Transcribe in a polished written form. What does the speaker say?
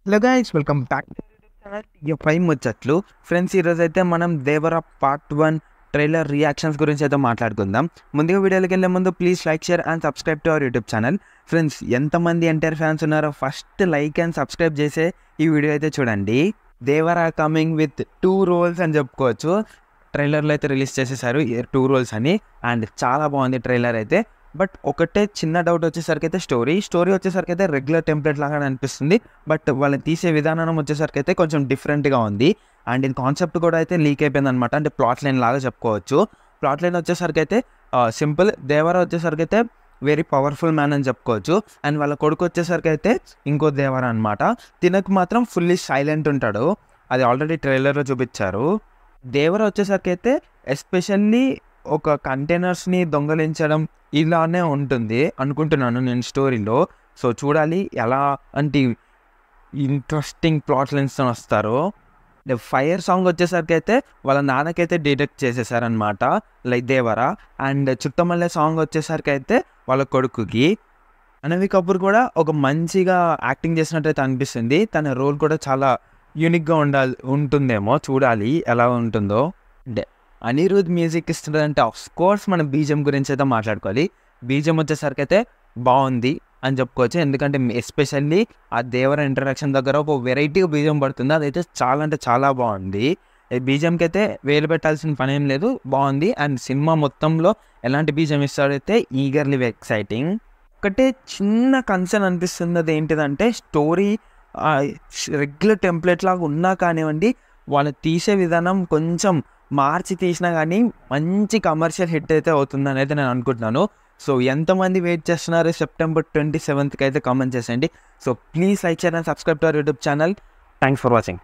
Hello guys, welcome back to channel TFI ముచ్చట్లు. Friends, ఈరోజు అయితే మనం దేవర పార్ట్ 1 ట్రైలర్ రియాక్షన్స్ గురించి అయితే మాట్లాడుకుందాం. ముందుగా వీడియోలోకి వెళ్ళే ముందు please like, share and subscribe to our YouTube channel. Friends, ఎంతమంది ఎన్టీఆర్ ఫ్యాన్స్ ఉన్నారో ఫస్ట్ లైక్ అండ్ సబ్స్క్రైబ్ చేసే ఈ వీడియో అయితే చూడండి. దేవర కమింగ్ విత్ 2 రోల్స్ అని చెప్పుకోవచ్చు. ట్రైలర్లో అయితే రిలీజ్ చేసేసారు 2 రోల్స్ అని, అండ్ చాలా బాగుంది ట్రైలర్ అయితే. బట్ ఒకటే చిన్న డౌట్ వచ్చేసరికి అయితే స్టోరీ వచ్చేసరికి అయితే రెగ్యులర్ టెంప్లెట్ లాగా అనిపిస్తుంది. బట్ వాళ్ళని తీసే విధానం వచ్చేసరికి అయితే కొంచెం డిఫరెంట్గా ఉంది. అండ్ ఇది కాన్సెప్ట్ కూడా అయితే లీక్ అయిపోయింది అనమాట. అంటే ప్లాట్ లైన్ లాగా చెప్పుకోవచ్చు. ప్లాట్ లైన్ వచ్చేసరికి అయితే సింపుల్. దేవర వచ్చేసరికి అయితే వెరీ పవర్ఫుల్ మ్యాన్ అని చెప్పుకోవచ్చు. అండ్ వాళ్ళ కొడుకు వచ్చేసరికి అయితే ఇంకో దేవర అనమాట. తినకు మాత్రం ఫుల్లీ సైలెంట్ ఉంటాడు. అది ఆల్రెడీ ట్రైలర్లో చూపించారు. దేవర వచ్చేసరికి అయితే ఎస్పెషల్లీ ఒక కంటైనర్స్ని దొంగలించడం ఇలానే ఉంటుంది అనుకుంటున్నాను నేను స్టోరీలో. సో చూడాలి ఎలా అంటే ఇంట్రెస్టింగ్ ప్లాట్ లైన్స్తో వస్తారో. ఫైర్ సాంగ్ వచ్చేసరికి అయితే వాళ్ళ నాన్నకైతే డిటెక్ట్ చేసేసారనమాట, like Devara. And Chuttamalle song వచ్చేసరికి అయితే వాళ్ళ కొడుకుకి. రణబీర్ కపూర్ కూడా ఒక మంచిగా యాక్టింగ్ చేసినట్టయితే అనిపిస్తుంది. తన రోల్ కూడా చాలా యూనిక్గా ఉంటుందేమో, చూడాలి ఎలా ఉంటుందో. అనిరుద్ మ్యూజిక్ ఇస్తుందంటే ఆఫ్కోర్స్ మనం బీజిఎం గురించి అయితే మాట్లాడుకోవాలి. బీజిఎం వచ్చేసరికి అయితే బాగుంది అని చెప్పుకోవచ్చు. ఎందుకంటే ఎస్పెషల్లీ ఆ దేవర ఇంట్రడక్షన్ దగ్గర ఒక వెరైటీగా బీజిఎం పడుతుంది. అదైతే చాలా అంటే చాలా బాగుంది. బీజిఎంకి అయితే వేలు పెట్టాల్సిన పని ఏం లేదు, బాగుంది. అండ్ సినిమా మొత్తంలో ఎలాంటి బీజిఎం ఇస్తాడైతే ఈగర్లీ ఎక్సైటింగ్. ఒకటే చిన్న కన్సర్న్ అనిపిస్తుంది, అది ఏంటిదంటే స్టోరీ రెగ్యులర్ టెంప్లెట్ లాగా ఉన్నా కానివ్వండి, వాళ్ళు తీసే విధానం కొంచెం మార్చి తీసినా కానీ మంచి కమర్షియల్ హిట్ అయితే అవుతుందని అయితే నేను అనుకుంటున్నాను. సో ఎంతమంది వెయిట్ చేస్తున్నారు సెప్టెంబర్ 27th అయితే కామెంట్ చేసేయండి. So please like, share and subscribe to our YouTube channel. Thanks for watching.